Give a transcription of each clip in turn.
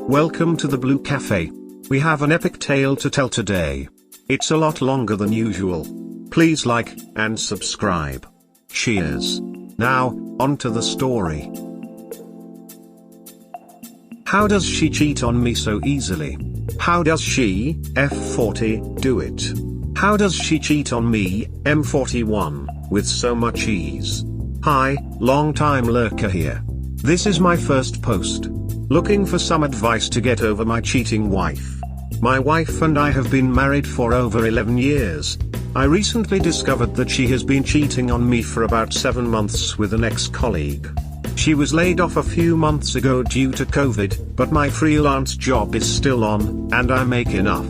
Welcome to the Blue Cafe. We have an epic tale to tell today. It's a lot longer than usual. Please like and subscribe. Cheers. Now, on to the story. How does she cheat on me so easily? How does she, F40, do it? How does she cheat on me, M41, with so much ease? Hi, long-time lurker here. This is my first post. Looking for some advice to get over my cheating wife. My wife and I have been married for over 11 years. I recently discovered that she has been cheating on me for about 7 months with an ex-colleague. She was laid off a few months ago due to COVID, but my freelance job is still on, and I make enough.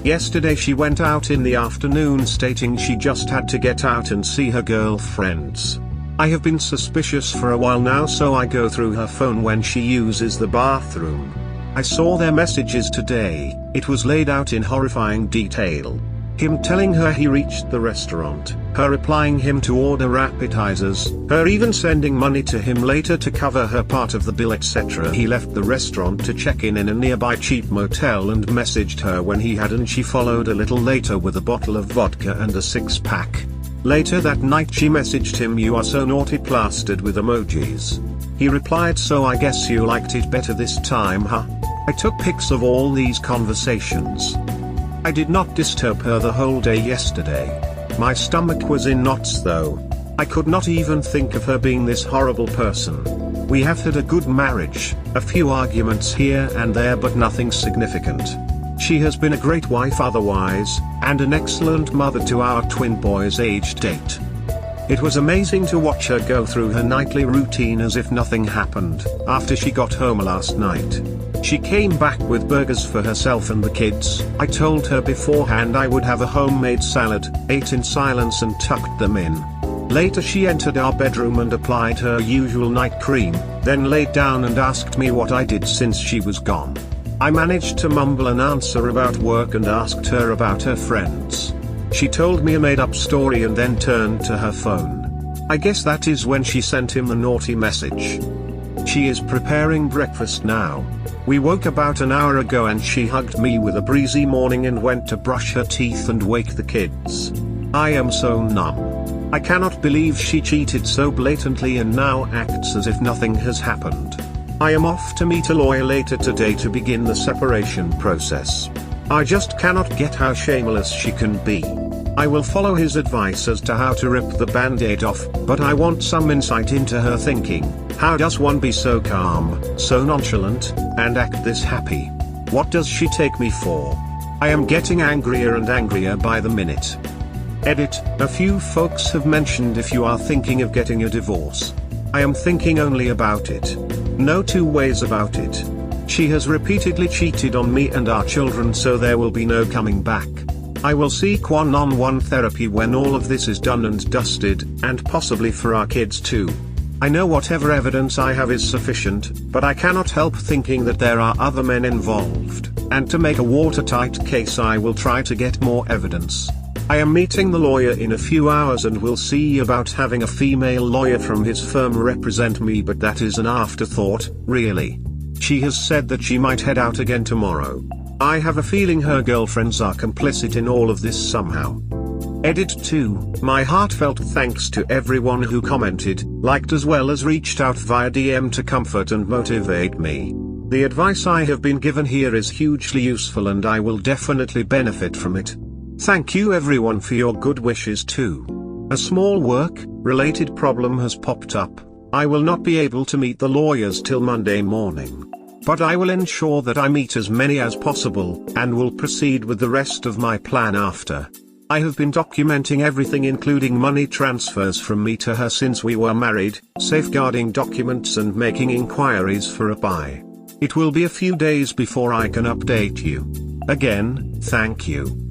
Yesterday she went out in the afternoon stating she just had to get out and see her girlfriends. I have been suspicious for a while now, so I go through her phone when she uses the bathroom. I saw their messages today. It was laid out in horrifying detail. Him telling her he reached the restaurant, her replying him to order appetizers, her even sending money to him later to cover her part of the bill, etc. He left the restaurant to check in a nearby cheap motel and messaged her when he had, and she followed a little later with a bottle of vodka and a 6-pack. Later that night she messaged him, "You are so naughty," plastered with emojis. He replied, "So I guess you liked it better this time, huh?" I took pics of all these conversations. I did not disturb her the whole day yesterday. My stomach was in knots though. I could not even think of her being this horrible person. We have had a good marriage, a few arguments here and there, but nothing significant. She has been a great wife otherwise, and an excellent mother to our twin boys aged 8. It was amazing to watch her go through her nightly routine as if nothing happened. After she got home last night, she came back with burgers for herself and the kids. I told her beforehand I would have a homemade salad, ate in silence and tucked them in. Later she entered our bedroom and applied her usual night cream, then laid down and asked me what I did since she was gone. I managed to mumble an answer about work and asked her about her friends. She told me a made-up story and then turned to her phone. I guess that is when she sent him the naughty message. She is preparing breakfast now. We woke about an hour ago and she hugged me with a breezy morning and went to brush her teeth and wake the kids. I am so numb. I cannot believe she cheated so blatantly and now acts as if nothing has happened. I am off to meet a lawyer later today to begin the separation process. I just cannot get how shameless she can be. I will follow his advice as to how to rip the band-aid off, but I want some insight into her thinking. How does one be so calm, so nonchalant, and act this happy? What does she take me for? I am getting angrier and angrier by the minute. Edit: a few folks have mentioned if you are thinking of getting a divorce. I am thinking only about it. No two ways about it. She has repeatedly cheated on me and our children, so there will be no coming back. I will seek one-on-one therapy when all of this is done and dusted, and possibly for our kids too. I know whatever evidence I have is sufficient, but I cannot help thinking that there are other men involved, and to make a watertight case I will try to get more evidence. I am meeting the lawyer in a few hours and will see about having a female lawyer from his firm represent me, but that is an afterthought, really. She has said that she might head out again tomorrow. I have a feeling her girlfriends are complicit in all of this somehow. Edit 2, my heartfelt thanks to everyone who commented, liked as well as reached out via DM to comfort and motivate me. The advice I have been given here is hugely useful and I will definitely benefit from it. Thank you everyone for your good wishes too. A small work-related problem has popped up. I will not be able to meet the lawyers till Monday morning. But I will ensure that I meet as many as possible, and will proceed with the rest of my plan after. I have been documenting everything, including money transfers from me to her since we were married, safeguarding documents and making inquiries for a buy. It will be a few days before I can update you. Again, thank you.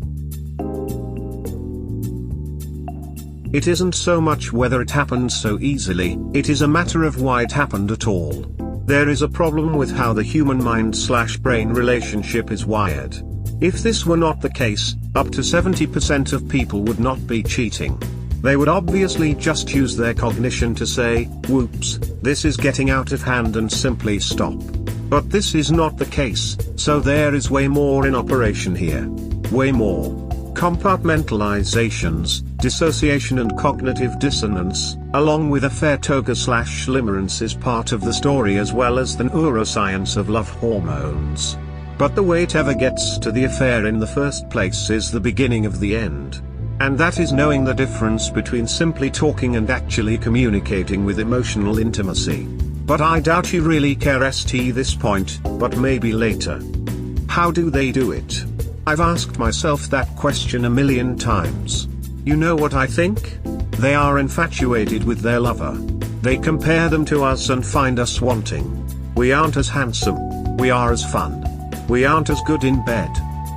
It isn't so much whether it happened so easily, it is a matter of why it happened at all. There is a problem with how the human mind/brain relationship is wired. If this were not the case, up to 70% of people would not be cheating. They would obviously just use their cognition to say, whoops, this is getting out of hand, and simply stop. But this is not the case, so there is way more in operation here. Way more. Compartmentalizations, dissociation and cognitive dissonance, along with a fair toga/limerence is part of the story as well as the neuroscience of love hormones. But the way it ever gets to the affair in the first place is the beginning of the end. And that is knowing the difference between simply talking and actually communicating with emotional intimacy. But I doubt you really care this point, but maybe later. How do they do it? I've asked myself that question a million times. You know what I think? They are infatuated with their lover. They compare them to us and find us wanting. We aren't as handsome. We are as fun. We aren't as good in bed.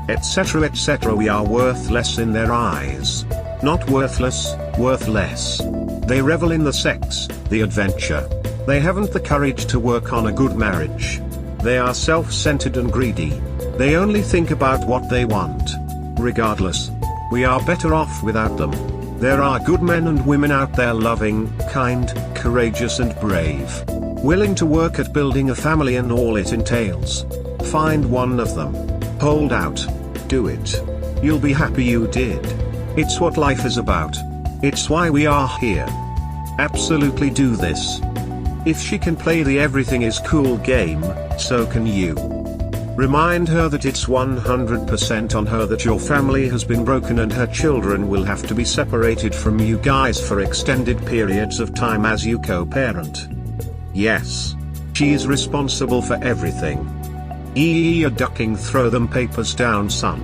Etc. etc. We are worthless in their eyes. Not worthless, worthless. They revel in the sex, the adventure. They haven't the courage to work on a good marriage. They are self-centered and greedy. They only think about what they want. Regardless, we are better off without them. There are good men and women out there loving, kind, courageous and brave. Willing to work at building a family and all it entails. Find one of them. Hold out. Do it. You'll be happy you did. It's what life is about. It's why we are here. Absolutely do this. If she can play the everything is cool game, so can you. Remind her that it's 100% on her that your family has been broken and her children will have to be separated from you guys for extended periods of time as you co-parent. Yes. She is responsible for everything. You're ducking, throw them papers down, son.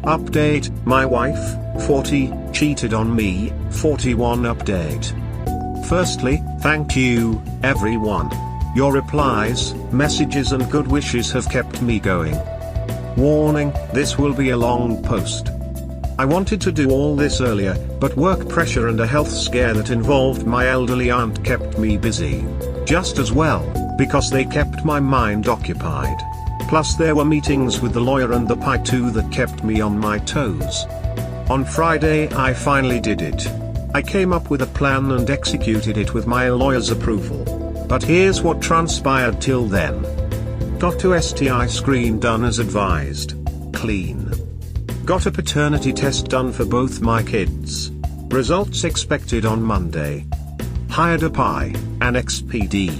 Update, my wife, 40, cheated on me, 41 update. Firstly, thank you, everyone. Your replies, messages and good wishes have kept me going. Warning, this will be a long post. I wanted to do all this earlier, but work pressure and a health scare that involved my elderly aunt kept me busy. Just as well, because they kept my mind occupied. Plus there were meetings with the lawyer and the pie too that kept me on my toes. On Friday I finally did it. I came up with a plan and executed it with my lawyer's approval. But here's what transpired till then. Got to STI screen done as advised. Clean. Got a paternity test done for both my kids. Results expected on Monday. Hired a pie, an XPD.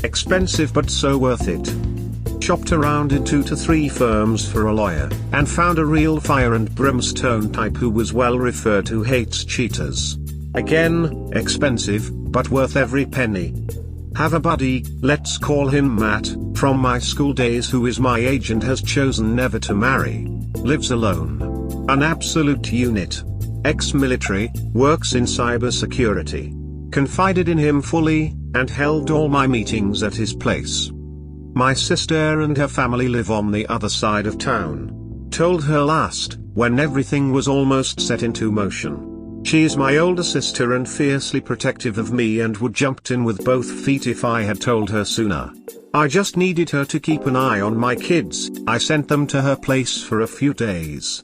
Expensive but so worth it. Shopped around in 2 to 3 firms for a lawyer, and found a real fire and brimstone type who was well referred who hates cheaters. Again, expensive, but worth every penny. Have a buddy, let's call him Matt, from my school days who is my age and has chosen never to marry. Lives alone. An absolute unit. Ex-military, works in cybersecurity. Confided in him fully, and held all my meetings at his place. My sister and her family live on the other side of town. Told her last, when everything was almost set into motion. She is my older sister and fiercely protective of me and would jumped in with both feet if I had told her sooner. I just needed her to keep an eye on my kids. I sent them to her place for a few days.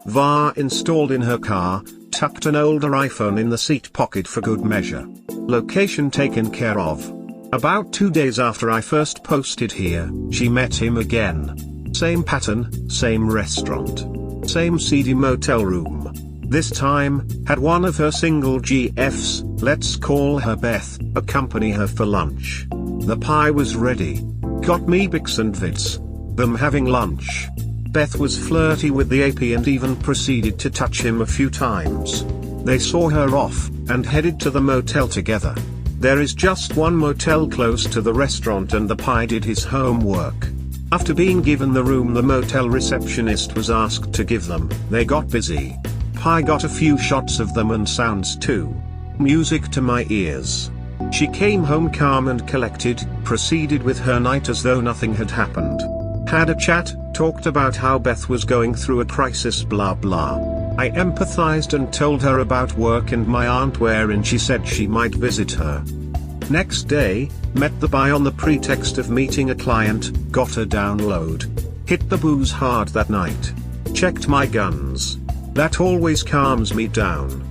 VAR installed in her car, tucked an older iPhone in the seat pocket for good measure. Location taken care of. About 2 days after I first posted here, she met him again. Same pattern, same restaurant. Same seedy motel room. This time, had one of her single GFs, let's call her Beth, accompany her for lunch. The pie was ready. Got me Bix and Vits. Them having lunch. Beth was flirty with the AP and even proceeded to touch him a few times. They saw her off, and headed to the motel together. There is just one motel close to the restaurant and the pie did his homework. After being given the room the motel receptionist was asked to give them, they got busy. Pie got a few shots of them and sounds too. Music to my ears. She came home calm and collected, proceeded with her night as though nothing had happened. Had a chat, talked about how Beth was going through a crisis blah blah. I empathized and told her about work and my aunt wherein she said she might visit her. Next day, met the pie on the pretext of meeting a client, got a download. Hit the booze hard that night. Checked my guns. That always calms me down.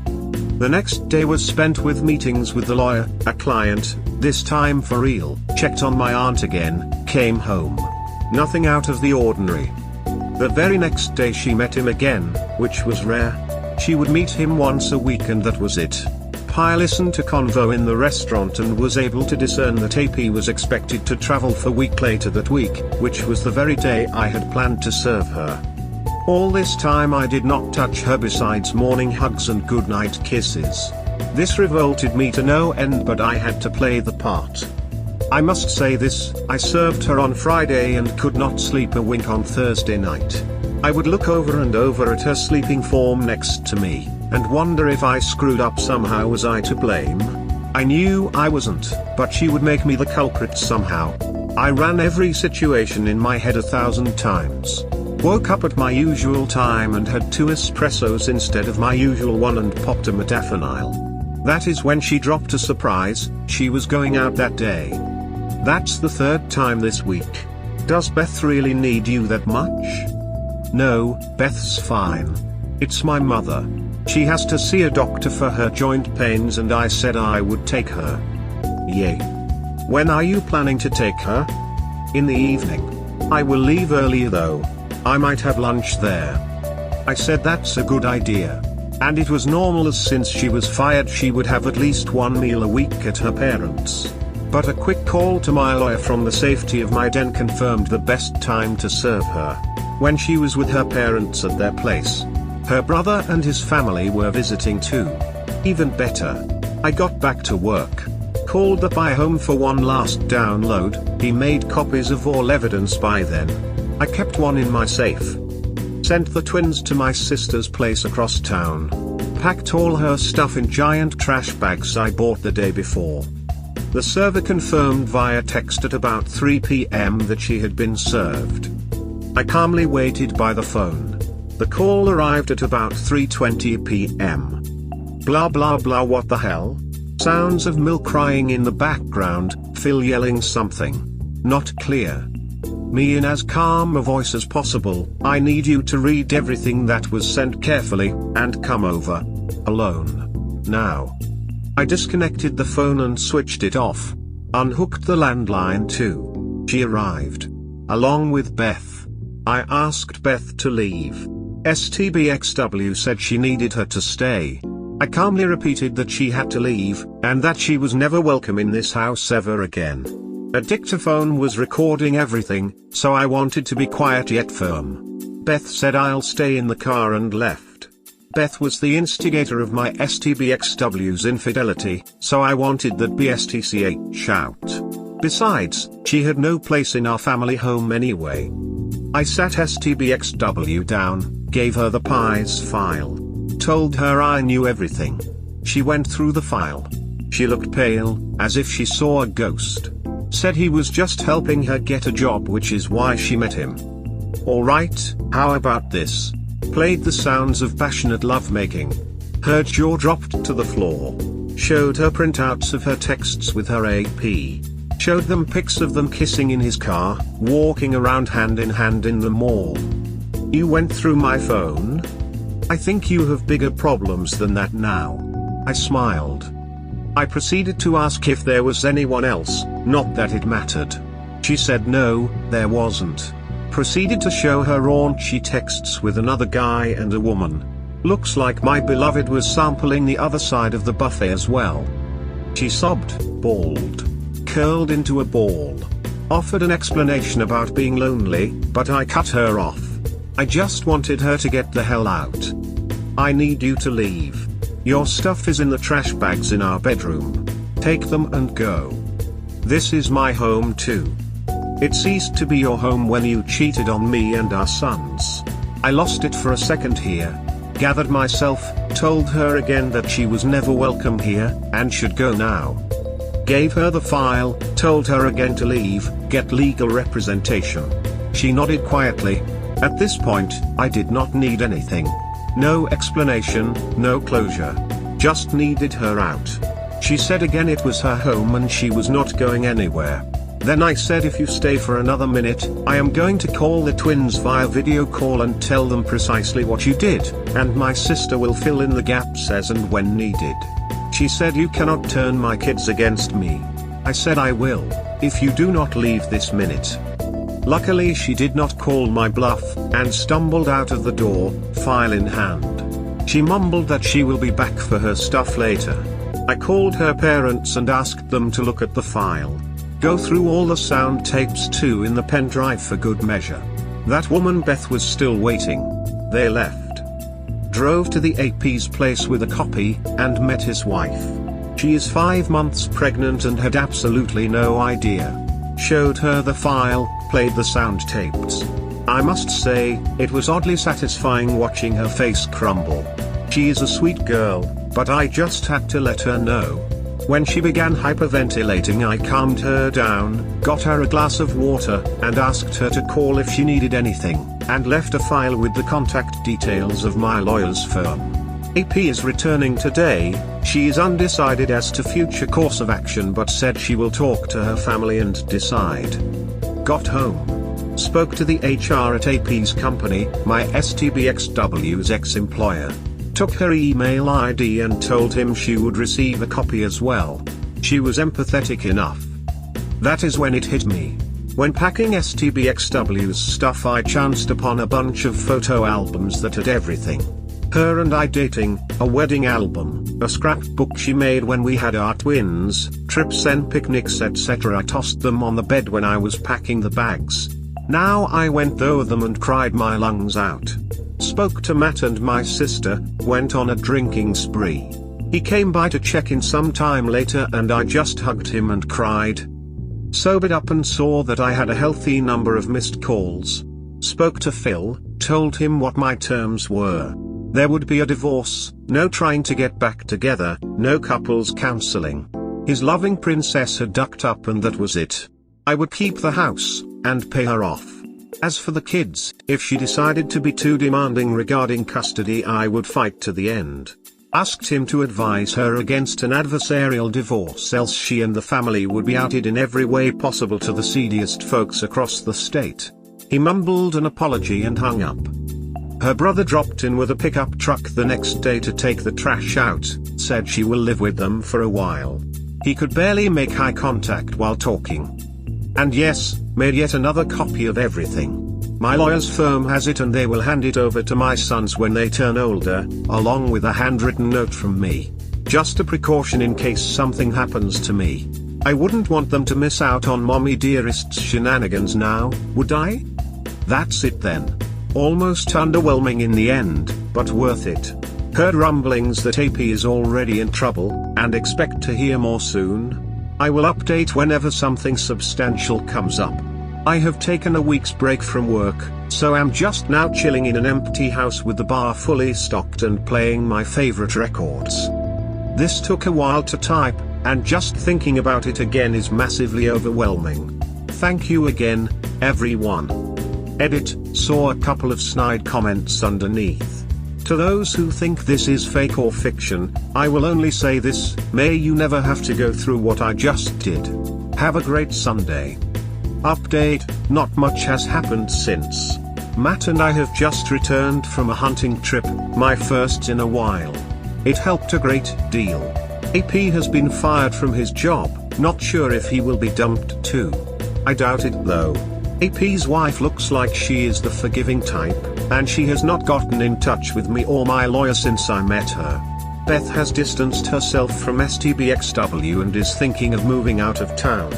The next day was spent with meetings with the lawyer, a client, this time for real, checked on my aunt again, came home. Nothing out of the ordinary. The very next day she met him again, which was rare. She would meet him once a week and that was it. I listened to convo in the restaurant and was able to discern that AP was expected to travel for a week later that week, which was the very day I had planned to serve her. All this time I did not touch her besides morning hugs and goodnight kisses. This revolted me to no end, but I had to play the part. I must say this, I served her on Friday and could not sleep a wink on Thursday night. I would look over and over at her sleeping form next to me, and wonder if I screwed up somehow. Was I to blame? I knew I wasn't, but she would make me the culprit somehow. I ran every situation in my head 1,000 times. Woke up at my usual time and had 2 espressos instead of my usual one and popped a modafinil. That is when she dropped a surprise. She was going out that day. That's the 3rd time this week. Does Beth really need you that much? No, Beth's fine. It's my mother. She has to see a doctor for her joint pains and I said I would take her. Yay. When are you planning to take her? In the evening. I will leave early though. I might have lunch there. I said that's a good idea. And it was normal, as since she was fired she would have at least 1 meal a week at her parents'. But a quick call to my lawyer from the safety of my den confirmed the best time to serve her. When she was with her parents at their place. Her brother and his family were visiting too. Even better. I got back to work. Called the buy home for one last download. He made copies of all evidence by then. I kept one in my safe. Sent the twins to my sister's place across town. Packed all her stuff in giant trash bags I bought the day before. The server confirmed via text at about 3 p.m. that she had been served. I calmly waited by the phone. The call arrived at about 3:20 p.m. Blah blah blah, what the hell? Sounds of Mill crying in the background, Phil yelling something. Not clear. Me in as calm a voice as possible, I need you to read everything that was sent carefully, and come over. Alone. Now. I disconnected the phone and switched it off. Unhooked the landline too. She arrived. Along with Beth. I asked Beth to leave. STBXW said she needed her to stay. I calmly repeated that she had to leave, and that she was never welcome in this house ever again. A dictaphone was recording everything, so I wanted to be quiet yet firm. Beth said I'll stay in the car and left. Beth was the instigator of my STBXW's infidelity, so I wanted that BSTCH out. Besides, she had no place in our family home anyway. I sat STBXW down, gave her the pies file. Told her I knew everything. She went through the file. She looked pale, as if she saw a ghost. Said he was just helping her get a job, which is why she met him. Alright, how about this? Played the sounds of passionate lovemaking. Her jaw dropped to the floor. Showed her printouts of her texts with her AP. Showed them pics of them kissing in his car, walking around hand in hand in the mall. You went through my phone? I think you have bigger problems than that now. I smiled. I proceeded to ask if there was anyone else, not that it mattered. She said no, there wasn't. Proceeded to show her raunchy texts with another guy and a woman. Looks like my beloved was sampling the other side of the buffet as well. She sobbed, bawled, curled into a ball. Offered an explanation about being lonely, but I cut her off. I just wanted her to get the hell out. I need you to leave. Your stuff is in the trash bags in our bedroom. Take them and go. This is my home too. It ceased to be your home when you cheated on me and our sons. I lost it for a second here. Gathered myself, told her again that she was never welcome here, and should go now. Gave her the file, told her again to leave, get legal representation. She nodded quietly. At this point, I did not need anything. No explanation, no closure. Just needed her out. She said again it was her home and she was not going anywhere. Then I said, if you stay for another minute, I am going to call the twins via video call and tell them precisely what you did, and my sister will fill in the gaps as and when needed. She said, you cannot turn my kids against me. I said, I will, if you do not leave this minute. Luckily she did not call my bluff, and stumbled out of the door, file in hand. She mumbled that she will be back for her stuff later. I called her parents and asked them to look at the file. Go through all the sound tapes too in the pen drive for good measure. That woman Beth was still waiting. They left. Drove to the AP's place with a copy, and met his wife. She is 5 months pregnant and had absolutely no idea. Showed her the file, played the sound tapes. I must say, it was oddly satisfying watching her face crumble. She is a sweet girl, but I just had to let her know. When she began hyperventilating, I calmed her down, got her a glass of water, and asked her to call if she needed anything, and left a file with the contact details of my lawyer's firm. AP is returning today. She is undecided as to future course of action but said she will talk to her family and decide. Got home. Spoke to the HR at AP's company, my STBXW's ex-employer. Took her email ID and told him she would receive a copy as well. She was empathetic enough. That is when it hit me. When packing STBXW's stuff, I chanced upon a bunch of photo albums that had everything. Her and I dating, a wedding album, a scrapbook she made when we had our twins, trips and picnics, etc. I tossed them on the bed when I was packing the bags. Now I went through them and cried my lungs out. Spoke to Matt and my sister, went on a drinking spree. He came by to check in some time later and I just hugged him and cried. Sobered up and saw that I had a healthy number of missed calls. Spoke to Phil, told him what my terms were. There would be a divorce, no trying to get back together, no couples counseling. His loving princess had ducked up and that was it. I would keep the house, and pay her off. As for the kids, if she decided to be too demanding regarding custody, I would fight to the end. Asked him to advise her against an adversarial divorce, else she and the family would be outed in every way possible to the seediest folks across the state. He mumbled an apology and hung up. Her brother dropped in with a pickup truck the next day to take the trash out, said she will live with them for a while. He could barely make eye contact while talking. And yes, made yet another copy of everything. My lawyer's firm has it and they will hand it over to my sons when they turn older, along with a handwritten note from me. Just a precaution in case something happens to me. I wouldn't want them to miss out on mommy dearest's shenanigans now, would I? That's it then. Almost underwhelming in the end, but worth it. Heard rumblings that AP is already in trouble, and expect to hear more soon. I will update whenever something substantial comes up. I have taken a week's break from work, so am just now chilling in an empty house with the bar fully stocked and playing my favorite records. This took a while to type, and just thinking about it again is massively overwhelming. Thank you again, everyone. Edit, saw a couple of snide comments underneath. To those who think this is fake or fiction, I will only say this: may you never have to go through what I just did. Have a great Sunday. Update, not much has happened since. Matt and I have just returned from a hunting trip, my first in a while. It helped a great deal. AP has been fired from his job, not sure if he will be dumped too. I doubt it though. AP's wife looks like she is the forgiving type, and she has not gotten in touch with me or my lawyer since I met her. Beth has distanced herself from STBXW and is thinking of moving out of town.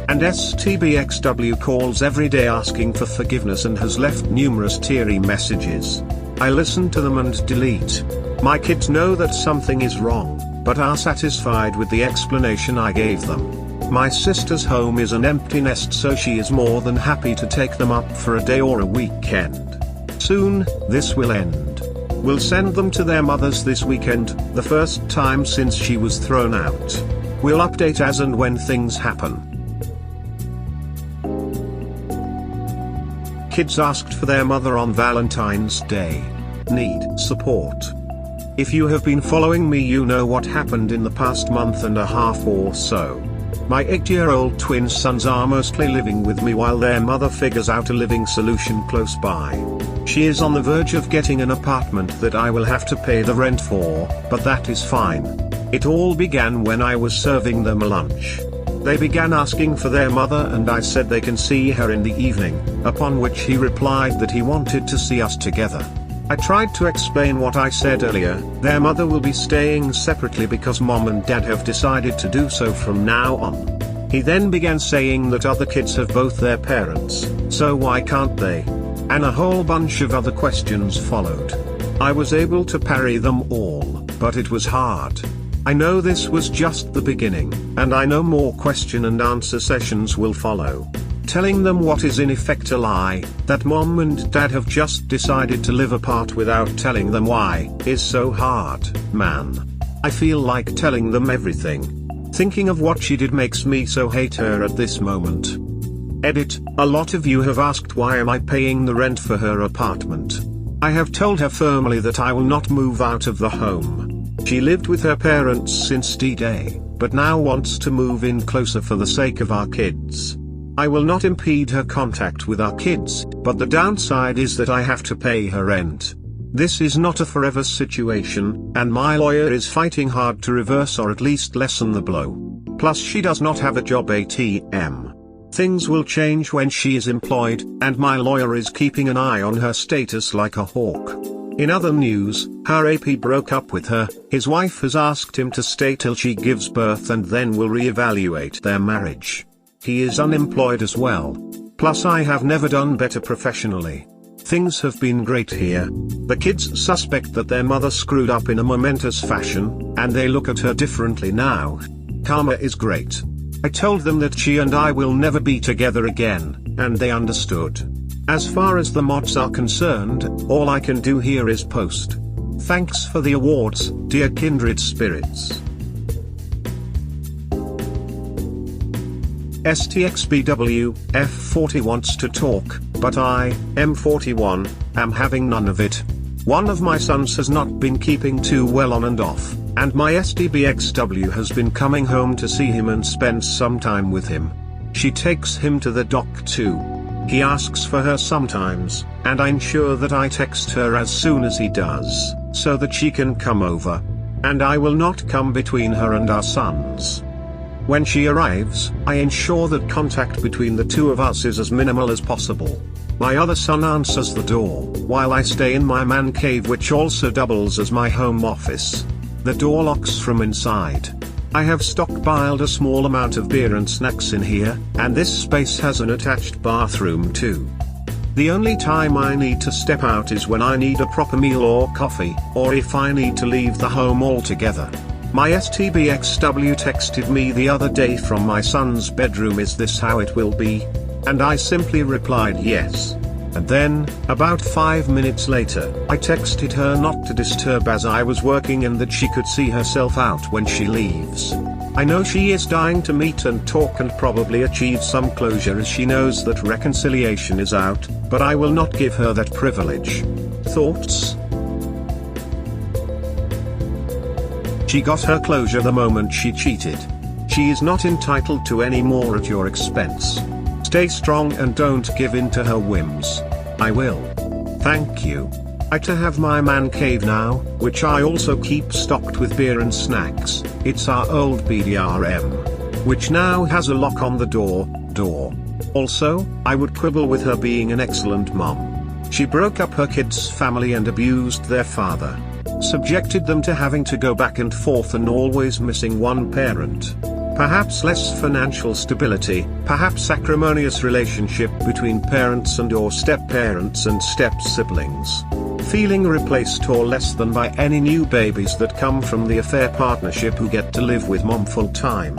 And STBXW calls every day asking for forgiveness and has left numerous teary messages. I listen to them and delete. My kids know that something is wrong, but are satisfied with the explanation I gave them. My sister's home is an empty nest, so she is more than happy to take them up for a day or a weekend. Soon, this will end. We'll send them to their mothers this weekend, the first time since she was thrown out. We'll update as and when things happen. Kids asked for their mother on Valentine's Day. Need support. If you have been following me, you know what happened in the past month and a half or so. My 8-year-old twin sons are mostly living with me while their mother figures out a living solution close by. She is on the verge of getting an apartment that I will have to pay the rent for, but that is fine. It all began when I was serving them lunch. They began asking for their mother and I said they can see her in the evening, upon which he replied that he wanted to see us together. I tried to explain what I said earlier, their mother will be staying separately because mom and dad have decided to do so from now on. He then began saying that other kids have both their parents, so why can't they? And a whole bunch of other questions followed. I was able to parry them all, but it was hard. I know this was just the beginning, and I know more question and answer sessions will follow. Telling them what is in effect a lie, that mom and dad have just decided to live apart without telling them why, is so hard, man. I feel like telling them everything. Thinking of what she did makes me so hate her at this moment. Edit, a lot of you have asked why am I paying the rent for her apartment. I have told her firmly that I will not move out of the home. She lived with her parents since D-Day, but now wants to move in closer for the sake of our kids. I will not impede her contact with our kids, but the downside is that I have to pay her rent. This is not a forever situation, and my lawyer is fighting hard to reverse or at least lessen the blow. Plus she does not have a job ATM. Things will change when she is employed, and my lawyer is keeping an eye on her status like a hawk. In other news, her AP broke up with her, his wife has asked him to stay till she gives birth and then will re-evaluate their marriage. He is unemployed as well. Plus I have never done better professionally. Things have been great here. The kids suspect that their mother screwed up in a momentous fashion, and they look at her differently now. Karma is great. I told them that she and I will never be together again, and they understood. As far as the mods are concerned, all I can do here is post. Thanks for the awards, dear kindred spirits. STXBW, F40 wants to talk, but I, M41, am having none of it. One of my sons has not been keeping too well on and off, and my STBXW has been coming home to see him and spend some time with him. She takes him to the doc too. He asks for her sometimes, and I ensure that I text her as soon as he does, so that she can come over. And I will not come between her and our sons. When she arrives, I ensure that contact between the two of us is as minimal as possible. My other son answers the door, while I stay in my man cave, which also doubles as my home office. The door locks from inside. I have stockpiled a small amount of beer and snacks in here, and this space has an attached bathroom too. The only time I need to step out is when I need a proper meal or coffee, or if I need to leave the home altogether. My STBXW texted me the other day from my son's bedroom, is this how it will be? And I simply replied yes. And then, about 5 minutes later, I texted her not to disturb as I was working and that she could see herself out when she leaves. I know she is dying to meet and talk and probably achieve some closure as she knows that reconciliation is out, but I will not give her that privilege. Thoughts? She got her closure the moment she cheated. She is not entitled to any more at your expense. Stay strong and don't give in to her whims. I will. Thank you. I have my man cave now, which I also keep stocked with beer and snacks. It's our old BDRM, which now has a lock on the door. Also, I would quibble with her being an excellent mom. She broke up her kids' family and abused their father. Subjected them to having to go back and forth and always missing one parent. Perhaps less financial stability, perhaps acrimonious relationship between parents and or step-parents and step-siblings. Feeling replaced or less than by any new babies that come from the affair partnership who get to live with mom full-time.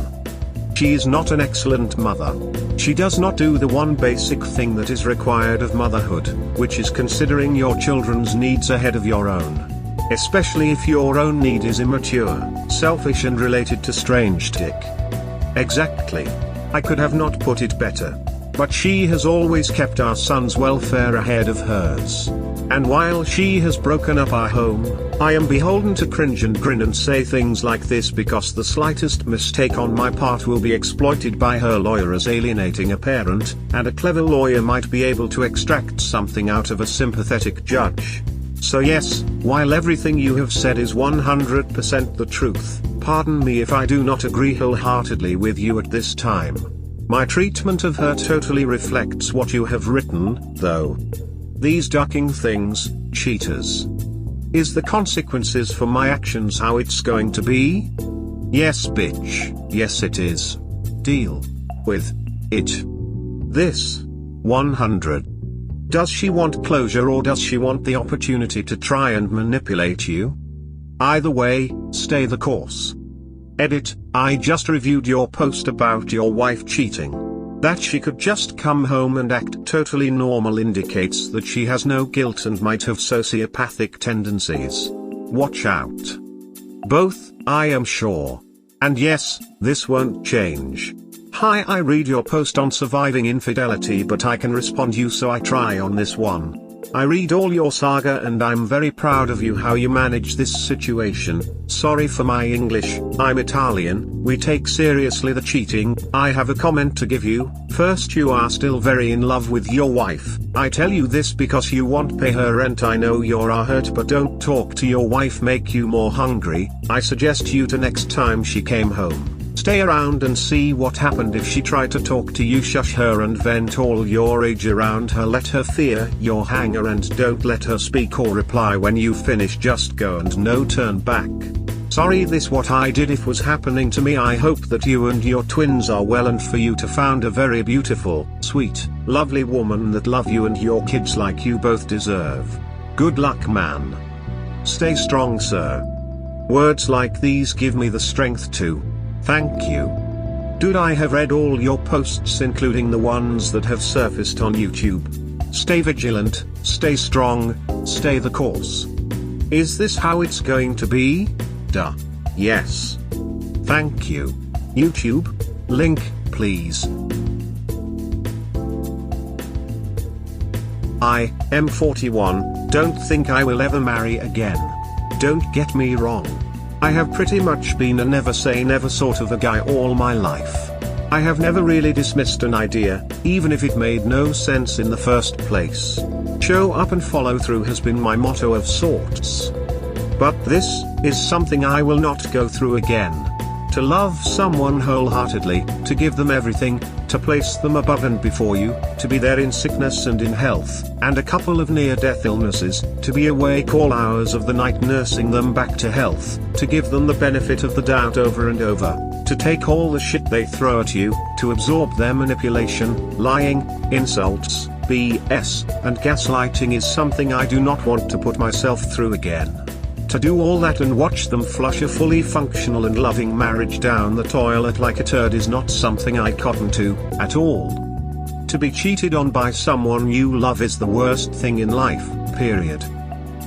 She is not an excellent mother. She does not do the one basic thing that is required of motherhood, which is considering your children's needs ahead of your own. Especially if your own need is immature, selfish and related to strange dick. Exactly. I could have not put it better. But she has always kept our son's welfare ahead of hers. And while she has broken up our home, I am beholden to cringe and grin and say things like this because the slightest mistake on my part will be exploited by her lawyer as alienating a parent, and a clever lawyer might be able to extract something out of a sympathetic judge. So yes, while everything you have said is 100% the truth, pardon me if I do not agree wholeheartedly with you at this time. My treatment of her totally reflects what you have written, though. These ducking things, cheaters. Is the consequences for my actions how it's going to be? Yes bitch, yes it is. Deal with it. This. 100. Does she want closure or does she want the opportunity to try and manipulate you? Either way, stay the course. Edit, I just reviewed your post about your wife cheating. That she could just come home and act totally normal indicates that she has no guilt and might have sociopathic tendencies. Watch out. Both, I am sure. And yes, this won't change. Hi, I read your post on surviving infidelity but I can respond you so I try on this one. I read all your saga and I'm very proud of you how you manage this situation. Sorry for my English, I'm Italian, we take seriously the cheating. I have a comment to give you. First, you are still very in love with your wife. I tell you this because you won't pay her rent. I know you are hurt but don't talk to your wife make you more hungry. I suggest you to next time she came home. Stay around and see what happened if she tried to talk to you. Shush her and vent all your rage around her. Let her fear your hanger and don't let her speak or reply when you finish. Just go and no turn back. Sorry this what I did if was happening to me. I hope that you and your twins are well and for you to found a very beautiful, sweet, lovely woman that love you and your kids like you both deserve. Good luck man. Stay strong sir. Words like these give me the strength to thank you. Dude, I have read all your posts including the ones that have surfaced on YouTube. Stay vigilant, stay strong, stay the course. Is this how it's going to be? Duh. Yes. Thank you. YouTube? Link, please. I am 41, don't think I will ever marry again. Don't get me wrong. I have pretty much been a never say never sort of a guy all my life. I have never really dismissed an idea, even if it made no sense in the first place. Show up and follow through has been my motto of sorts. But this is something I will not go through again. To love someone wholeheartedly, to give them everything, to place them above and before you, to be there in sickness and in health, and a couple of near-death illnesses, to be awake all hours of the night nursing them back to health, to give them the benefit of the doubt over and over, to take all the shit they throw at you, to absorb their manipulation, lying, insults, BS, and gaslighting is something I do not want to put myself through again. To do all that and watch them flush a fully functional and loving marriage down the toilet like a turd is not something I cotton to, at all. To be cheated on by someone you love is the worst thing in life, period.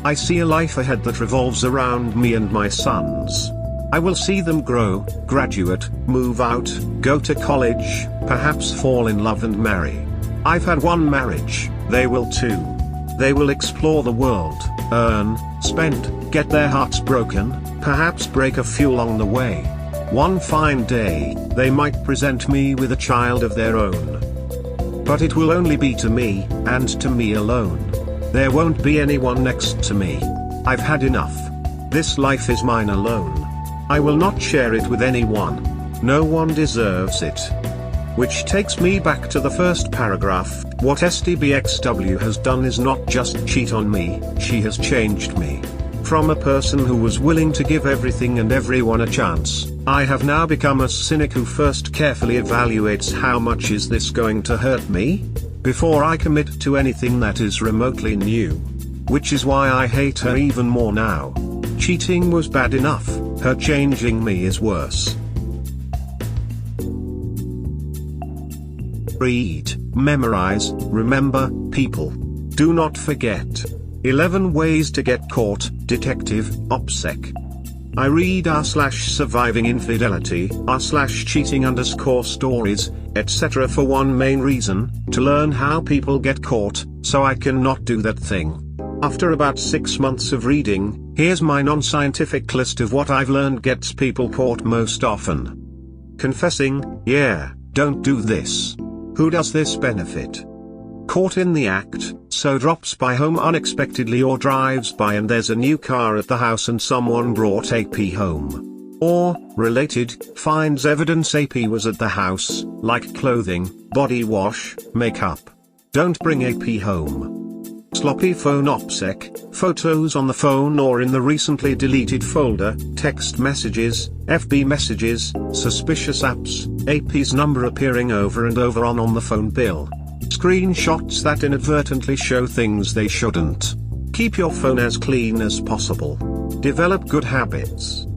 I see a life ahead that revolves around me and my sons. I will see them grow, graduate, move out, go to college, perhaps fall in love and marry. I've had one marriage, they will too. They will explore the world, earn, spend, get their hearts broken, perhaps break a few along the way. One fine day, they might present me with a child of their own. But it will only be to me, and to me alone. There won't be anyone next to me. I've had enough. This life is mine alone. I will not share it with anyone. No one deserves it. Which takes me back to the first paragraph. What STBXW has done is not just cheat on me, she has changed me. From a person who was willing to give everything and everyone a chance, I have now become a cynic who first carefully evaluates how much is this going to hurt me, before I commit to anything that is remotely new. Which is why I hate her even more now. Cheating was bad enough, her changing me is worse. Read, memorize, remember, people. Do not forget. 11 ways to get caught, Detective, OPSEC. I read r/survivinginfidelity, r/cheating_stories, etc. for one main reason, to learn how people get caught, so I can not do that thing. After about 6 months of reading, here's my non-scientific list of what I've learned gets people caught most often. Confessing, yeah, don't do this. Who does this benefit? Caught in the act, so drops by home unexpectedly or drives by and there's a new car at the house and someone brought AP home. Or, related, finds evidence AP was at the house, like clothing, body wash, makeup. Don't bring AP home. Sloppy phone OPSEC, photos on the phone or in the recently deleted folder, text messages, FB messages, suspicious apps, AP's number appearing over and over on the phone bill. Screenshots that inadvertently show things they shouldn't. Keep your phone as clean as possible. Develop good habits.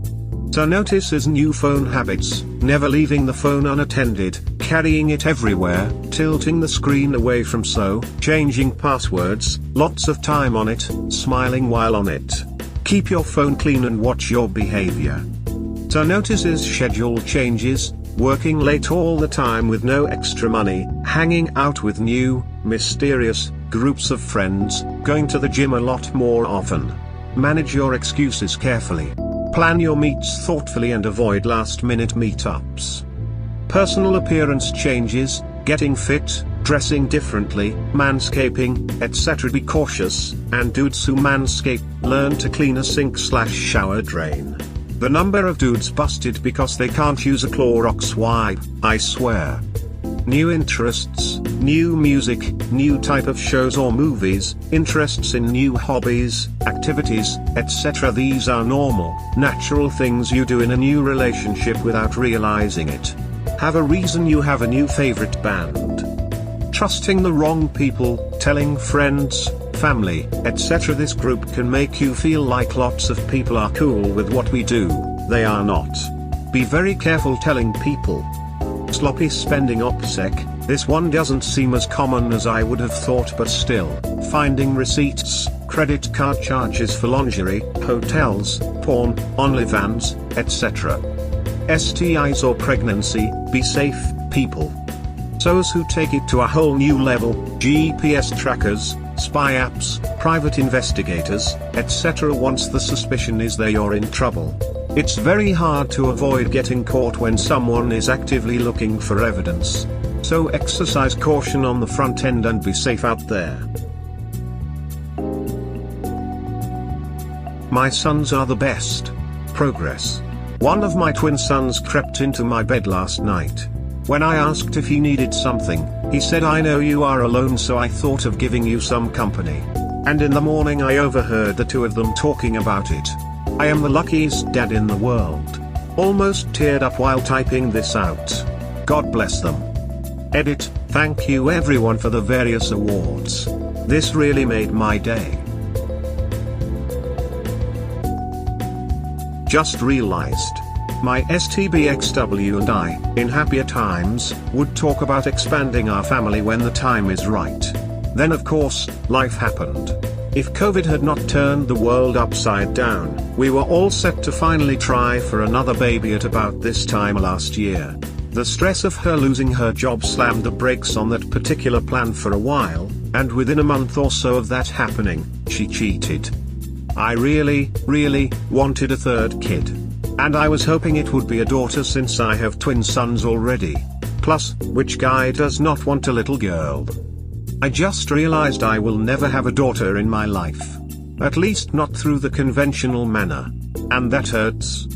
So notice his new phone habits: never leaving the phone unattended, carrying it everywhere, tilting the screen away from changing passwords, lots of time on it, smiling while on it. Keep your phone clean and watch your behavior. So notice his schedule changes: working late all the time with no extra money, hanging out with new, mysterious, groups of friends, going to the gym a lot more often. Manage your excuses carefully. Plan your meets thoughtfully and avoid last-minute meetups. Personal appearance changes, getting fit, dressing differently, manscaping, etc. Be cautious, and dudes who manscape, learn to clean a sink/shower drain. The number of dudes busted because they can't use a Clorox wipe, I swear. New interests, new music, new type of shows or movies, interests in new hobbies, activities, etc. These are normal, natural things you do in a new relationship without realizing it. Have a reason you have a new favorite band. Trusting the wrong people, telling friends, family, etc. This group can make you feel like lots of people are cool with what we do. They are not. Be very careful telling people. Sloppy spending OPSEC, this one doesn't seem as common as I would have thought, but still, finding receipts, credit card charges for lingerie, hotels, porn, OnlyFans, etc. STIs or pregnancy, be safe, people. Those who take it to a whole new level, GPS trackers, spy apps, private investigators, etc. Once the suspicion is there, you're in trouble. It's very hard to avoid getting caught when someone is actively looking for evidence. So exercise caution on the front end and be safe out there. My sons are the best. Progress. One of my twin sons crept into my bed last night. When I asked if he needed something, he said, "I know you are alone, so I thought of giving you some company." And in the morning I overheard the two of them talking about it. I am the luckiest dad in the world. Almost teared up while typing this out. God bless them. Edit, thank you everyone for the various awards. This really made my day. Just realized. My STBXW and I, in happier times, would talk about expanding our family when the time is right. Then of course, life happened. If COVID had not turned the world upside down, we were all set to finally try for another baby at about this time last year. The stress of her losing her job slammed the brakes on that particular plan for a while, and within a month or so of that happening, she cheated. I really wanted a third kid. And I was hoping it would be a daughter since I have twin sons already. Plus, which guy does not want a little girl? I just realized I will never have a daughter in my life. At least not through the conventional manner. And that hurts.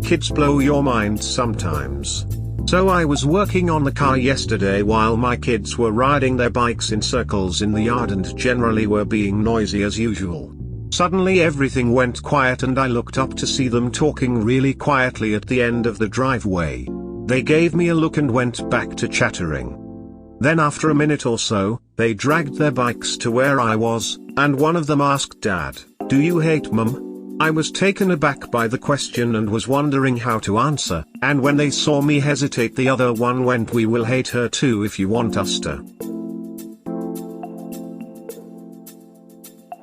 Kids blow your mind sometimes. So I was working on the car yesterday while my kids were riding their bikes in circles in the yard and generally were being noisy as usual. Suddenly everything went quiet and I looked up to see them talking really quietly at the end of the driveway. They gave me a look and went back to chattering. Then after a minute or so, they dragged their bikes to where I was, and one of them asked, "Dad, do you hate Mum?" I was taken aback by the question and was wondering how to answer, and when they saw me hesitate, the other one went, "We will hate her too if you want us to."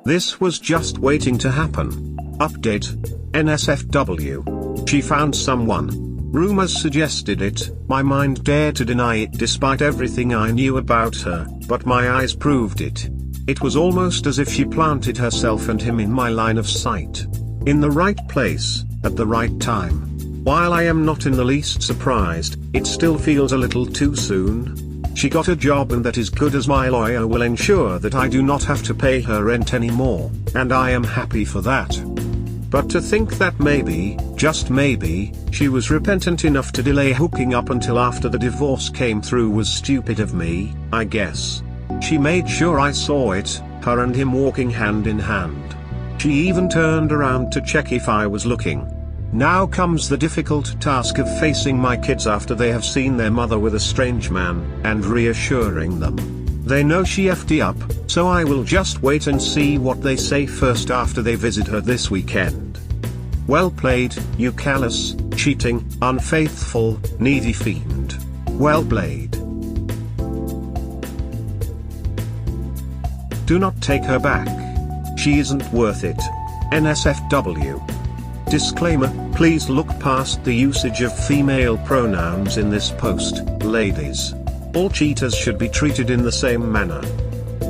This was just waiting to happen. Update. NSFW. She found someone. Rumors suggested it, my mind dared to deny it despite everything I knew about her, but my eyes proved it. It was almost as if she planted herself and him in my line of sight. In the right place, at the right time. While I am not in the least surprised, it still feels a little too soon. She got a job, and that is good, as my lawyer will ensure that I do not have to pay her rent anymore, and I am happy for that. But to think that maybe, just maybe, she was repentant enough to delay hooking up until after the divorce came through was stupid of me, I guess. She made sure I saw it, her and him walking hand in hand. She even turned around to check if I was looking. Now comes the difficult task of facing my kids after they have seen their mother with a strange man, and reassuring them. They know she effed up, so I will just wait and see what they say first after they visit her this weekend. Well played, you callous, cheating, unfaithful, needy fiend. Well played. Do not take her back. She isn't worth it. NSFW. Disclaimer, please look past the usage of female pronouns in this post, ladies. All cheaters should be treated in the same manner.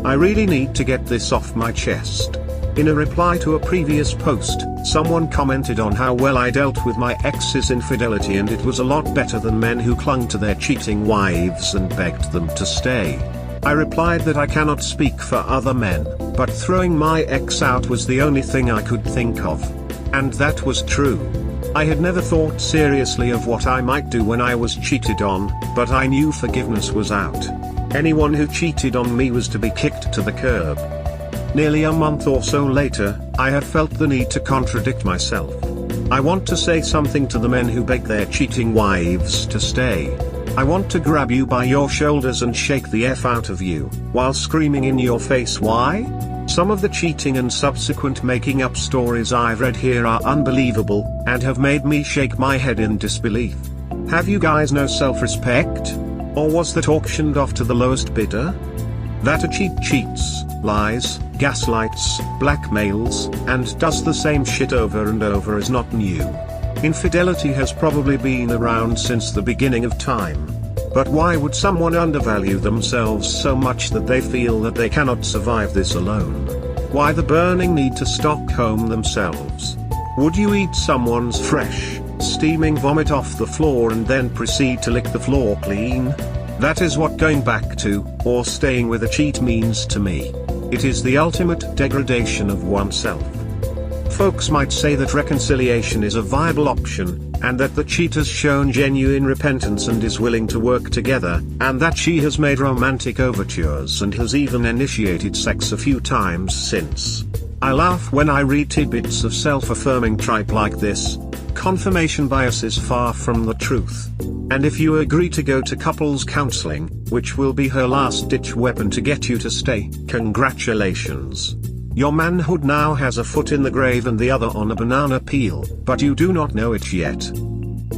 I really need to get this off my chest. In a reply to a previous post, someone commented on how well I dealt with my ex's infidelity, and it was a lot better than men who clung to their cheating wives and begged them to stay. I replied that I cannot speak for other men, but throwing my ex out was the only thing I could think of. And that was true. I had never thought seriously of what I might do when I was cheated on, but I knew forgiveness was out. Anyone who cheated on me was to be kicked to the curb. Nearly a month or so later, I have felt the need to contradict myself. I want to say something to the men who beg their cheating wives to stay. I want to grab you by your shoulders and shake the F out of you, while screaming in your face why? Some of the cheating and subsequent making up stories I've read here are unbelievable, and have made me shake my head in disbelief. Have you guys no self-respect? Or was that auctioned off to the lowest bidder? That a cheat cheats, lies, gaslights, blackmails, and does the same shit over and over is not new. Infidelity has probably been around since the beginning of time. But why would someone undervalue themselves so much that they feel that they cannot survive this alone? Why the burning need to Stockholm themselves? Would you eat someone's fresh, steaming vomit off the floor and then proceed to lick the floor clean? That is what going back to, or staying with a cheat means to me. It is the ultimate degradation of oneself. Folks might say that reconciliation is a viable option, and that the cheat has shown genuine repentance and is willing to work together, and that she has made romantic overtures and has even initiated sex a few times since. I laugh when I read tidbits of self-affirming tripe like this. Confirmation bias is far from the truth. And if you agree to go to couples counseling, which will be her last-ditch weapon to get you to stay, congratulations. Your manhood now has a foot in the grave and the other on a banana peel, but you do not know it yet.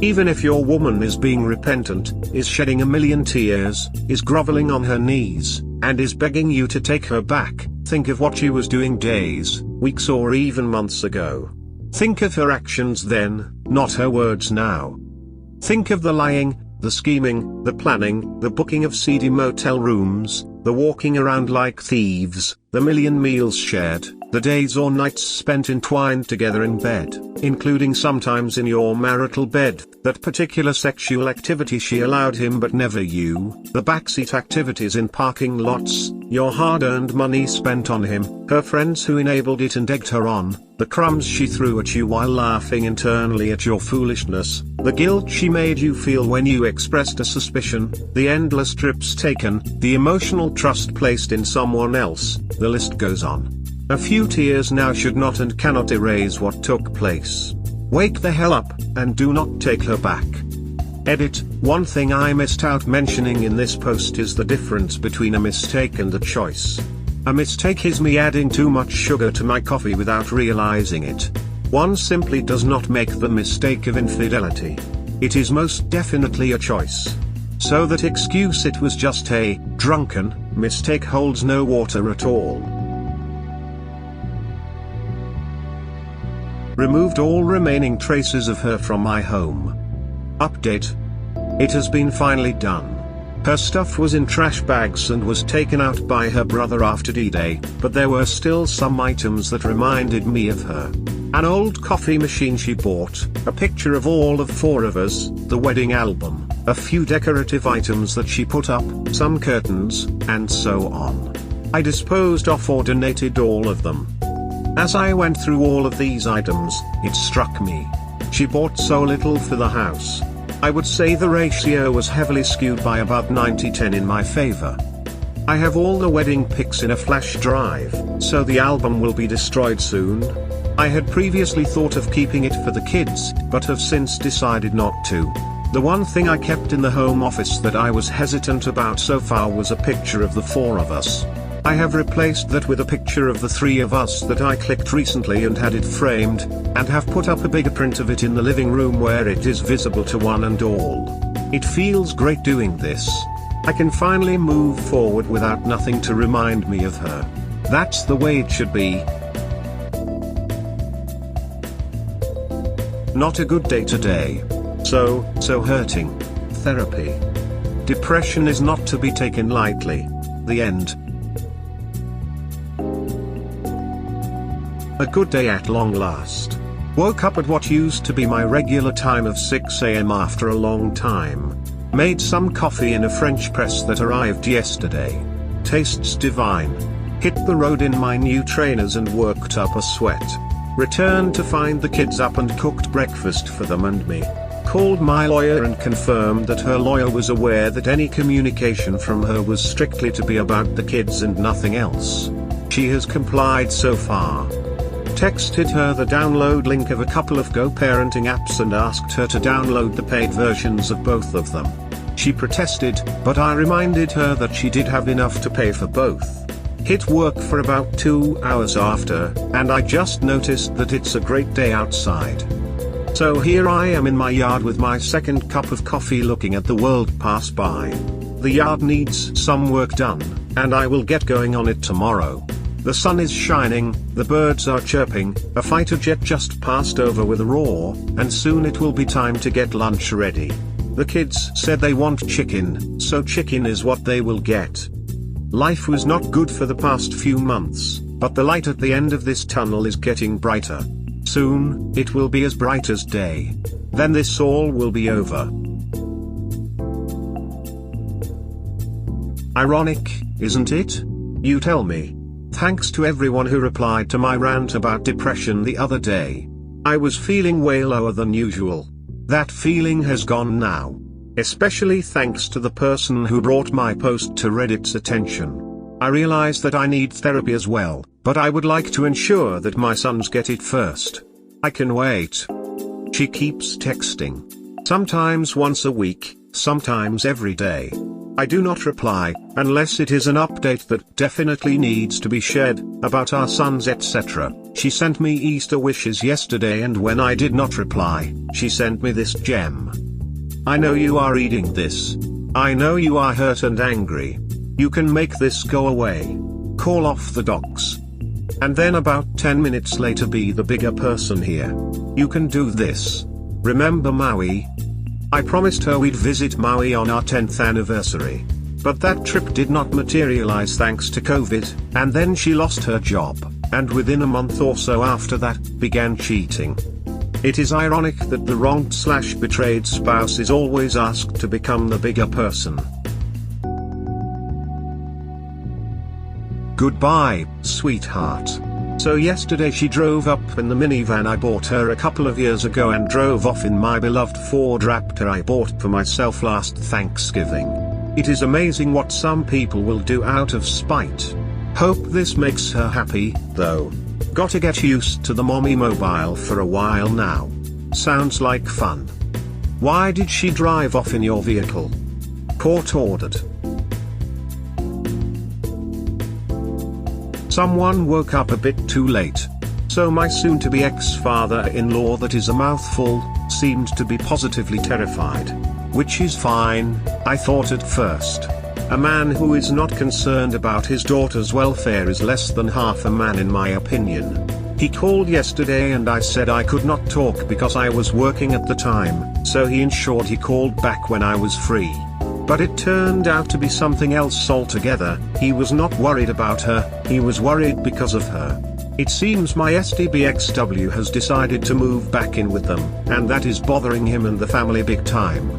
Even if your woman is being repentant, is shedding a million tears, is groveling on her knees, and is begging you to take her back, think of what she was doing days, weeks or even months ago. Think of her actions then, not her words now. Think of the lying, the scheming, the planning, the booking of seedy motel rooms, the walking around like thieves, the million meals shared, the days or nights spent entwined together in bed, including sometimes in your marital bed, that particular sexual activity she allowed him but never you, the backseat activities in parking lots, your hard-earned money spent on him, her friends who enabled it and egged her on, the crumbs she threw at you while laughing internally at your foolishness, the guilt she made you feel when you expressed a suspicion, the endless trips taken, the emotional trust placed in someone else, the list goes on. A few tears now should not and cannot erase what took place. Wake the hell up, and do not take her back. Edit. One thing I missed out mentioning in this post is the difference between a mistake and a choice. A mistake is me adding too much sugar to my coffee without realizing it. One simply does not make the mistake of infidelity. It is most definitely a choice. So that excuse it was just a drunken mistake holds no water at all. Removed all remaining traces of her from my home. Update. It has been finally done. Her stuff was in trash bags and was taken out by her brother after D-Day, but there were still some items that reminded me of her. An old coffee machine she bought, a picture of all of 4 of us, the wedding album, a few decorative items that she put up, some curtains, and so on. I disposed of or donated all of them. As I went through all of these items, it struck me. She bought so little for the house. I would say the ratio was heavily skewed by about 90-10 in my favor. I have all the wedding pics in a flash drive, so the album will be destroyed soon. I had previously thought of keeping it for the kids, but have since decided not to. The one thing I kept in the home office that I was hesitant about so far was a picture of the 4 of us. I have replaced that with a picture of the 3 of us that I clicked recently and had it framed, and have put up a bigger print of it in the living room where it is visible to one and all. It feels great doing this. I can finally move forward without nothing to remind me of her. That's the way it should be. Not a good day today. So hurting. Therapy. Depression is not to be taken lightly. The end. A good day at long last. Woke up at what used to be my regular time of 6 AM after a long time. Made some coffee in a French press that arrived yesterday. Tastes divine. Hit the road in my new trainers and worked up a sweat. Returned to find the kids up and cooked breakfast for them and me. Called my lawyer and confirmed that her lawyer was aware that any communication from her was strictly to be about the kids and nothing else. She has complied so far. Texted her the download link of a couple of Go-parenting apps and asked her to download the paid versions of both of them. She protested, but I reminded her that she did have enough to pay for both. Hit work for about 2 hours after, and I just noticed that it's a great day outside. So here I am in my yard with my second cup of coffee looking at the world pass by. The yard needs some work done, and I will get going on it tomorrow. The sun is shining, the birds are chirping, a fighter jet just passed over with a roar, and soon it will be time to get lunch ready. The kids said they want chicken, so chicken is what they will get. Life was not good for the past few months, but the light at the end of this tunnel is getting brighter. Soon, it will be as bright as day. Then this all will be over. Ironic, isn't it? You tell me. Thanks to everyone who replied to my rant about depression the other day. I was feeling way lower than usual. That feeling has gone now. Especially thanks to the person who brought my post to Reddit's attention. I realize that I need therapy as well, but I would like to ensure that my sons get it first. I can wait. She keeps texting. Sometimes once a week, sometimes every day. I do not reply, unless it is an update that definitely needs to be shared, about our sons etc. She sent me Easter wishes yesterday and when I did not reply, she sent me this gem. I know you are reading this. I know you are hurt and angry. You can make this go away. Call off the dogs. And then about 10 minutes later be the bigger person here. You can do this. Remember Maui? I promised her we'd visit Maui on our 10th anniversary. But that trip did not materialize thanks to COVID, and then she lost her job, and within a month or so after that, began cheating. It is ironic that the wronged/betrayed spouse is always asked to become the bigger person. Goodbye, sweetheart. So yesterday she drove up in the minivan I bought her a couple of years ago and drove off in my beloved Ford Raptor I bought for myself last Thanksgiving. It is amazing what some people will do out of spite. Hope this makes her happy, though. Gotta get used to the mommy mobile for a while now. Sounds like fun. Why did she drive off in your vehicle? Court ordered. Someone woke up a bit too late. So my soon-to-be ex-father-in-law, that is a mouthful, seemed to be positively terrified. Which is fine, I thought at first. A man who is not concerned about his daughter's welfare is less than half a man in my opinion. He called yesterday and I said I could not talk because I was working at the time, so he ensured he called back when I was free. But it turned out to be something else altogether. He was not worried about her, he was worried because of her. It seems my STBXW has decided to move back in with them, and that is bothering him and the family big time.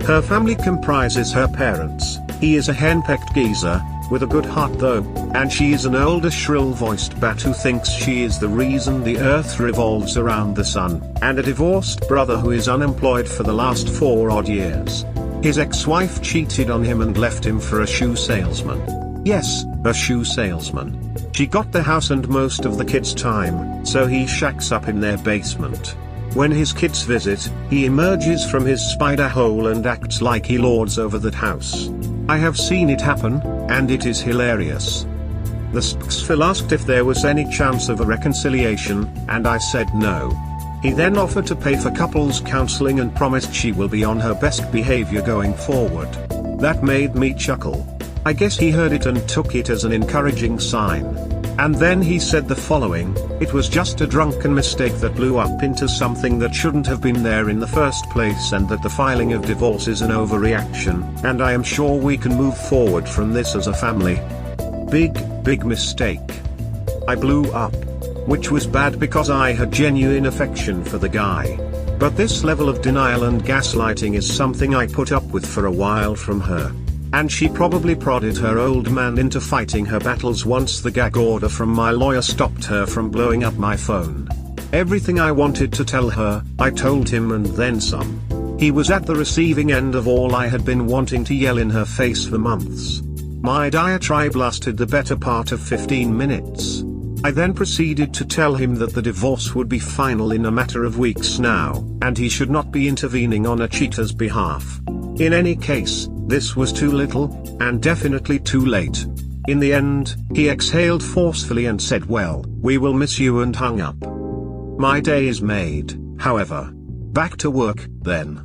Her family comprises her parents. He is a henpecked geezer, with a good heart though, and she is an older shrill-voiced bat who thinks she is the reason the earth revolves around the sun, and a divorced brother who is unemployed for the last 4 odd years. His ex-wife cheated on him and left him for a shoe salesman. Yes, a shoe salesman. She got the house and most of the kids' time, so he shacks up in their basement. When his kids visit, he emerges from his spider hole and acts like he lords over that house. I have seen it happen, and it is hilarious. The Spxfil asked if there was any chance of a reconciliation, and I said no. He then offered to pay for couples counseling and promised she will be on her best behavior going forward. That made me chuckle. I guess he heard it and took it as an encouraging sign. And then he said the following: "It was just a drunken mistake that blew up into something that shouldn't have been there in the first place, and that the filing of divorce is an overreaction, and I am sure we can move forward from this as a family." Big mistake. I blew up. Which was bad because I had genuine affection for the guy. But this level of denial and gaslighting is something I put up with for a while from her. And she probably prodded her old man into fighting her battles once the gag order from my lawyer stopped her from blowing up my phone. Everything I wanted to tell her, I told him and then some. He was at the receiving end of all I had been wanting to yell in her face for months. My diatribe lasted the better part of 15 minutes. I then proceeded to tell him that the divorce would be final in a matter of weeks now, and he should not be intervening on a cheater's behalf. In any case, this was too little, and definitely too late. In the end, he exhaled forcefully and said, "Well, we will miss you," and hung up. My day is made, however. Back to work, then.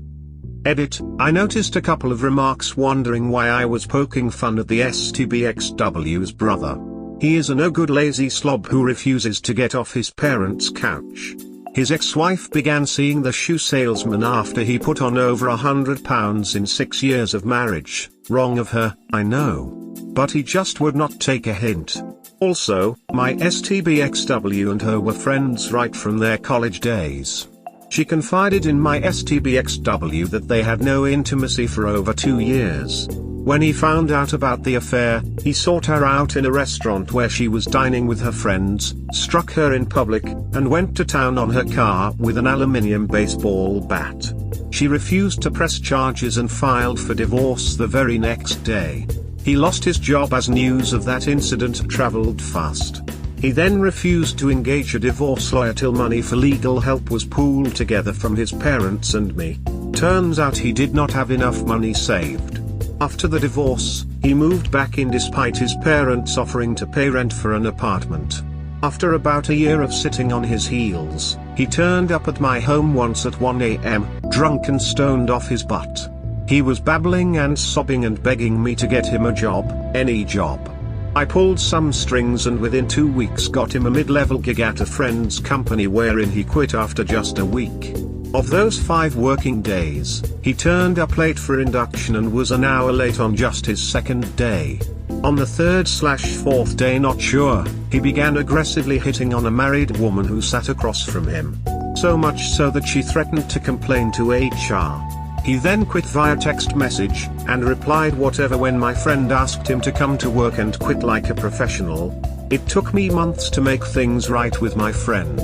Edit: I noticed a couple of remarks wondering why I was poking fun at the STBXW's brother. He is a no-good lazy slob who refuses to get off his parents' couch. His ex-wife began seeing the shoe salesman after he put on over £100 in 6 years of marriage. Wrong of her, I know. But he just would not take a hint. Also, my STBXW and her were friends right from their college days. She confided in my STBXW that they had no intimacy for over 2 years. When he found out about the affair, he sought her out in a restaurant where she was dining with her friends, struck her in public, and went to town on her car with an aluminium baseball bat. She refused to press charges and filed for divorce the very next day. He lost his job as news of that incident traveled fast. He then refused to engage a divorce lawyer till money for legal help was pooled together from his parents and me. Turns out he did not have enough money saved. After the divorce, he moved back in despite his parents offering to pay rent for an apartment. After about a year of sitting on his heels, he turned up at my home once at 1 a.m., drunk and stoned off his butt. He was babbling and sobbing and begging me to get him a job, any job. I pulled some strings and within 2 weeks got him a mid-level gig at a friend's company wherein he quit after just a week. Of those 5 working days, he turned up late for induction and was an hour late on just his second day. On the 3rd/4th day, not sure, he began aggressively hitting on a married woman who sat across from him. So much so that she threatened to complain to HR. He then quit via text message, and replied whatever when my friend asked him to come to work and quit like a professional. It took me months to make things right with my friend.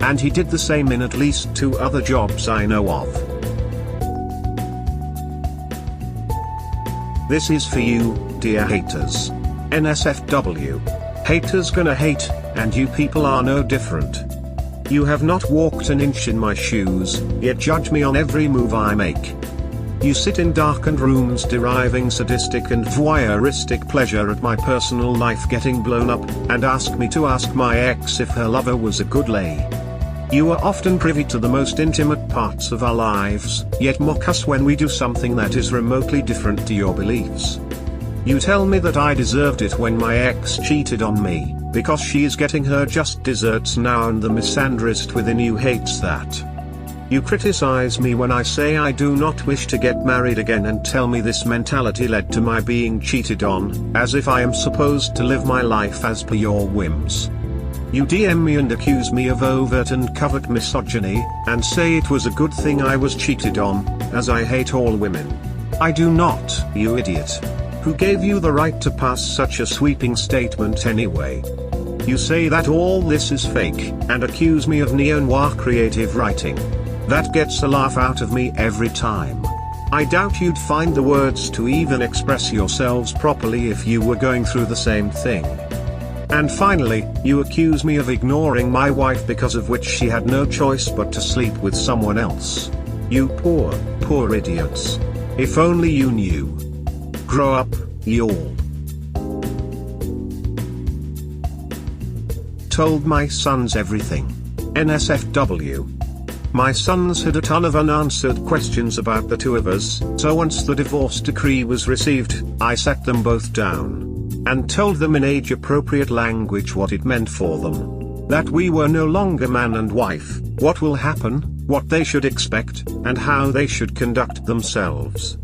And he did the same in at least 2 other jobs I know of. This is for you, dear haters. NSFW. Haters gonna hate, and you people are no different. You have not walked an inch in my shoes, yet judge me on every move I make. You sit in darkened rooms deriving sadistic and voyeuristic pleasure at my personal life getting blown up, and ask me to ask my ex if her lover was a good lay. You are often privy to the most intimate parts of our lives, yet mock us when we do something that is remotely different to your beliefs. You tell me that I deserved it when my ex cheated on me, because she is getting her just desserts now and the misandrist within you hates that. You criticize me when I say I do not wish to get married again and tell me this mentality led to my being cheated on, as if I am supposed to live my life as per your whims. You DM me and accuse me of overt and covert misogyny, and say it was a good thing I was cheated on, as I hate all women. I do not, you idiot. Who gave you the right to pass such a sweeping statement anyway? You say that all this is fake, and accuse me of neo-noir creative writing. That gets a laugh out of me every time. I doubt you'd find the words to even express yourselves properly if you were going through the same thing. And finally, you accuse me of ignoring my wife because of which she had no choice but to sleep with someone else. You poor, poor idiots. If only you knew. Grow up, y'all. Told my sons everything. NSFW. My sons had a ton of unanswered questions about the two of us, so once the divorce decree was received, I sat them both down and told them in age-appropriate language what it meant for them. That we were no longer man and wife, what will happen, what they should expect, and how they should conduct themselves.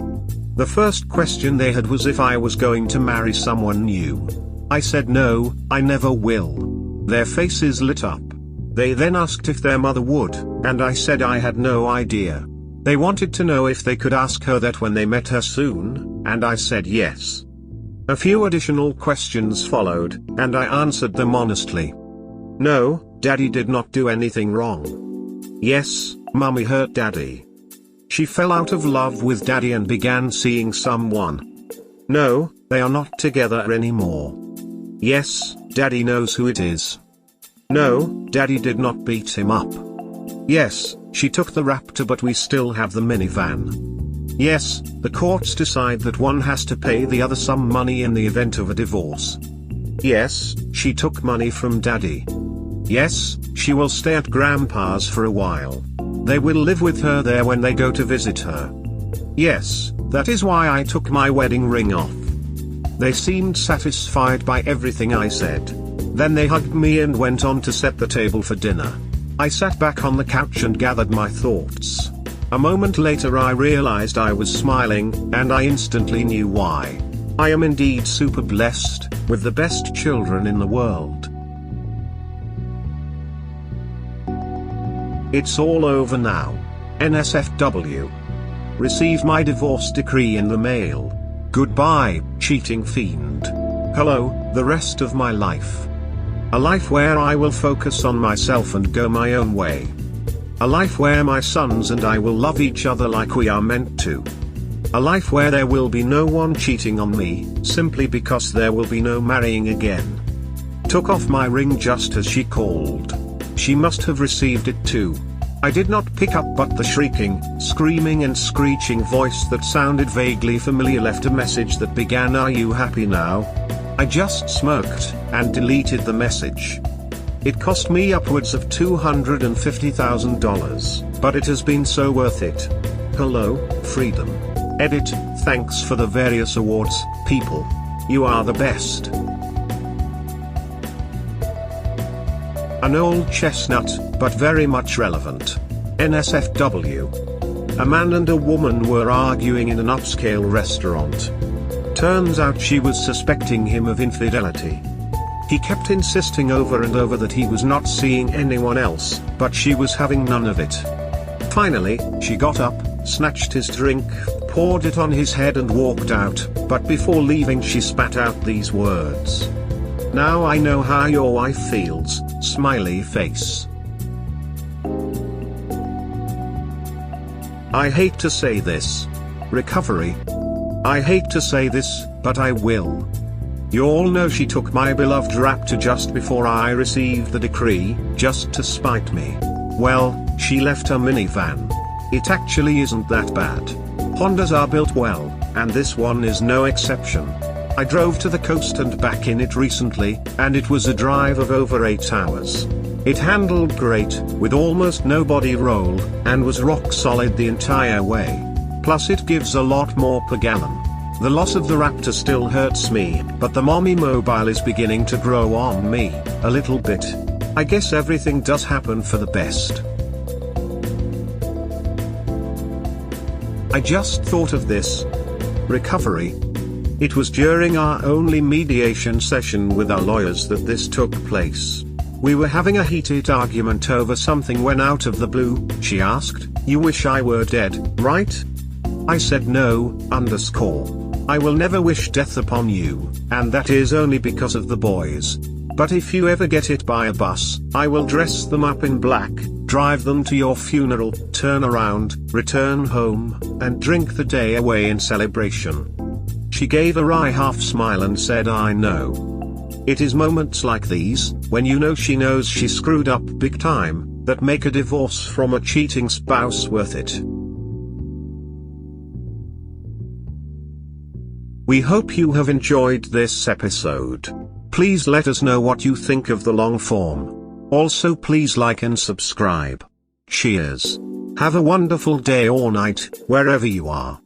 The first question they had was if I was going to marry someone new. I said no, I never will. Their faces lit up. They then asked if their mother would, and I said I had no idea. They wanted to know if they could ask her that when they met her soon, and I said yes. A few additional questions followed, and I answered them honestly. No, Daddy did not do anything wrong. Yes, Mummy hurt Daddy. She fell out of love with Daddy and began seeing someone. No, they are not together anymore. Yes, Daddy knows who it is. No, Daddy did not beat him up. Yes, she took the Raptor but we still have the minivan. Yes, the courts decide that one has to pay the other some money in the event of a divorce. Yes, she took money from Daddy. Yes, she will stay at Grandpa's for a while. They will live with her there when they go to visit her. Yes, that is why I took my wedding ring off. They seemed satisfied by everything I said. Then they hugged me and went on to set the table for dinner. I sat back on the couch and gathered my thoughts. A moment later I realized I was smiling, and I instantly knew why. I am indeed super blessed, with the best children in the world. It's all over now. NSFW. Received my divorce decree in the mail. Goodbye, cheating fiend. Hello, the rest of my life. A life where I will focus on myself and go my own way. A life where my sons and I will love each other like we are meant to. A life where there will be no one cheating on me, simply because there will be no marrying again. Took off my ring just as she called. She must have received it too. I did not pick up, but the shrieking, screaming and screeching voice that sounded vaguely familiar left a message that began, "Are you happy now?" I just smirked, and deleted the message. It cost me upwards of $250,000, but it has been so worth it. Hello, freedom. Edit, thanks for the various awards, people. You are the best. An old chestnut, but very much relevant. NSFW. A man and a woman were arguing in an upscale restaurant. Turns out she was suspecting him of infidelity. He kept insisting over and over that he was not seeing anyone else, but she was having none of it. Finally, she got up, snatched his drink, poured it on his head and walked out, but before leaving she spat out these words. "Now I know how your wife feels, smiley face." I hate to say this. Recovery. I hate to say this, but I will. You all know she took my beloved Raptor just before I received the decree, just to spite me. Well, she left her minivan. It actually isn't that bad. Hondas are built well, and this one is no exception. I drove to the coast and back in it recently, and it was a drive of over 8 hours. It handled great, with almost no body roll, and was rock solid the entire way. Plus it gives a lot more per gallon. The loss of the raptor still hurts me, but the mommy mobile is beginning to grow on me, a little bit. I guess everything does happen for the best. I just thought of this. Recovery. It was during our only mediation session with our lawyers that this took place. We were having a heated argument over something when out of the blue, she asked, "You wish I were dead, right?" I said no, I will never wish death upon you, and that is only because of the boys. But if you ever get hit by a bus, I will dress them up in black, drive them to your funeral, turn around, return home, and drink the day away in celebration. She gave a wry half smile and said, "I know." It is moments like these, when you know she knows she screwed up big time, that make a divorce from a cheating spouse worth it. We hope you have enjoyed this episode. Please let us know what you think of the long form. Also please like and subscribe. Cheers. Have a wonderful day or night, wherever you are.